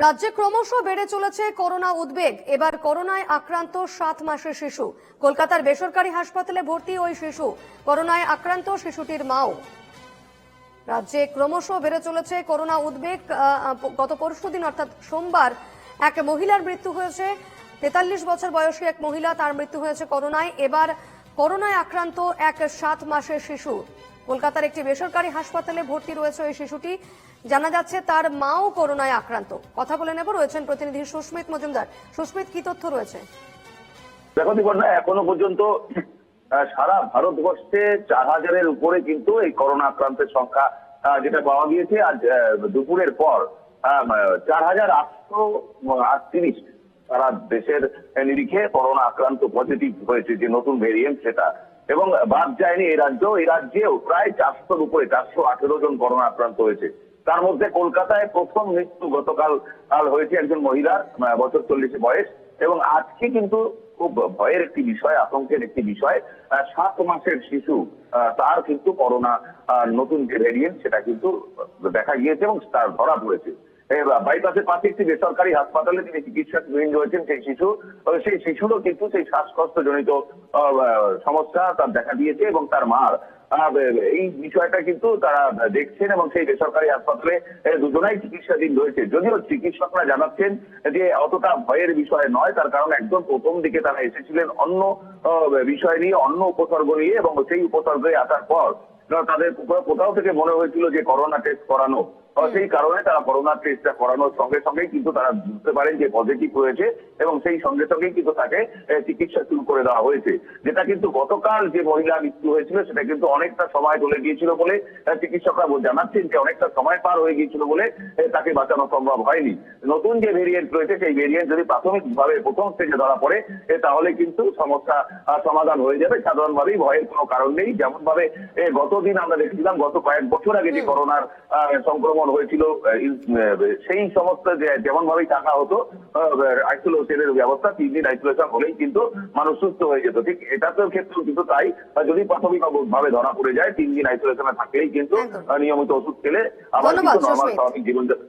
রাজ্যে ক্রমশ বেড়ে চলেছে করোনা উদ্বেগ। এবার করোনায় আক্রান্ত 7 মাসের শিশু। কলকাতার বেসরকারি হাসপাতালে ভর্তি ওই শিশু। করোনায় আক্রান্ত শিশুটির মাও। রাজ্যে ক্রমশ বেড়ে চলেছে করোনা উদ্বেগ। গত পরশুদিন অর্থাৎ সোমবার এক মহিলার মৃত্যু হয়েছে। 43 বছর বয়সী এক মহিলা, তার মৃত্যু হয়েছে করোনায়। এবার করোনায় আক্রান্ত এক 7 মাসের শিশু। কলকাতার একটি বেসরকারি হাসপাতালে ভর্তি রয়েছে ওই শিশুটি। জানা যাচ্ছে তার মাও করোনায় আক্রান্ত। কথা বলে নেব, রয়েছেন প্রতিনিধি সুস্মিত মজুমদার। সুস্মিত, কি তথ্য রয়েছে? দেখো দীপর্ণা, এখনো পর্যন্ত সারা ভারতবর্ষে 4000-এর উপরে কিন্তু এই করোনা আক্রান্তের সংখ্যা যেটা পাওয়া গিয়েছে আজ দুপুরের পর 4838 সারা দেশের নিরিখে করোনা আক্রান্ত পজিটিভ হয়েছে, যে নতুন ভেরিয়েন্ট সেটা। এবং বাদ যায়নি এই রাজ্যেও প্রায় 400-র উপরে 418 জন করোনা আক্রান্ত হয়েছে। তার মধ্যে কলকাতায় প্রথম মৃত্যু গতকাল হয়েছে একজন মহিলার, বছর 40 বয়স। এবং আজকে কিন্তু খুব ভয়ের একটি বিষয়, আতঙ্কের একটি বিষয়, 7 মাসের শিশু, তার কিন্তু করোনা নতুন যে ভেরিয়েন্ট সেটা কিন্তু দেখা গিয়েছে এবং তার ধরা পড়েছে। বাইপাসের পাশে একটি বেসরকারি হাসপাতালে তিনি চিকিৎসাধীন রয়েছেন সেই শিশুরও কিন্তু সেই শ্বাসকষ্ট জনিত সমস্যা তার দেখা দিয়েছে এবং তার মার এই বিষয়টা কিন্তু তারা দেখছেন এবং সেই বেসরকারি হাসপাতালে দুজনাই চিকিৎসাধীন রয়েছে। যদিও চিকিৎসকরা জানাচ্ছেন যে অতটা ভয়ের বিষয় নয়, তার কারণ একদম প্রথম দিকে তারা এসেছিলেন অন্য বিষয় নিয়ে, অন্য উপসর্গ নিয়ে, এবং সেই উপসর্গে আসার পর তাদের কোথাও থেকে মনে হয়েছিল যে করোনা টেস্ট করানো। সেই কারণে তারা করোনা টেস্টটা করানোর সঙ্গে সঙ্গেই কিন্তু তারা বুঝতে পারেন যে পজিটিভ হয়েছে এবং সেই সঙ্গে সঙ্গেই কিন্তু তাকে চিকিৎসা শুরু করে দেওয়া হয়েছে। যেটা কিন্তু গতকাল যে মহিলা মৃত্যু হয়েছিল সেটা কিন্তু অনেকটা সময় চলে গিয়েছিল বলে চিকিৎসকরা জানাচ্ছেন যে অনেকটা সময় পার হয়ে গিয়েছিল বলে তাকে বাঁচানো সম্ভব হয়নি। নতুন যে ভেরিয়েন্ট রয়েছে সেই ভেরিয়েন্ট যদি প্রাথমিকভাবে প্রথম স্টেজে ধরা পড়ে তাহলে কিন্তু সমস্যা সমাধান হয়ে যাবে। সাধারণভাবেই ভয়ের কোনো কারণ নেই। যেমন ভাবে গতদিন আমরা দেখেছিলাম, গত কয়েক বছর আগে যে করোনার সংক্রমণ হয়েছিল, সেই সমস্ত যেমন ভাবেই টাকা হতো আইসোলেশনের ব্যবস্থা, 3 দিন আইসোলেশন হলেই কিন্তু মানুষ সুস্থ হয়ে যেত। ঠিক এটাতেও ক্ষেত্রেও কিন্তু তাই, যদি প্রাথমিক ভাবে ধরা পড়ে যায় 3 দিন আইসোলেশনে থাকলেই কিন্তু নিয়মিত ওষুধ খেলে আবার কিন্তু নর্মাল স্বাভাবিক জীবনযাপন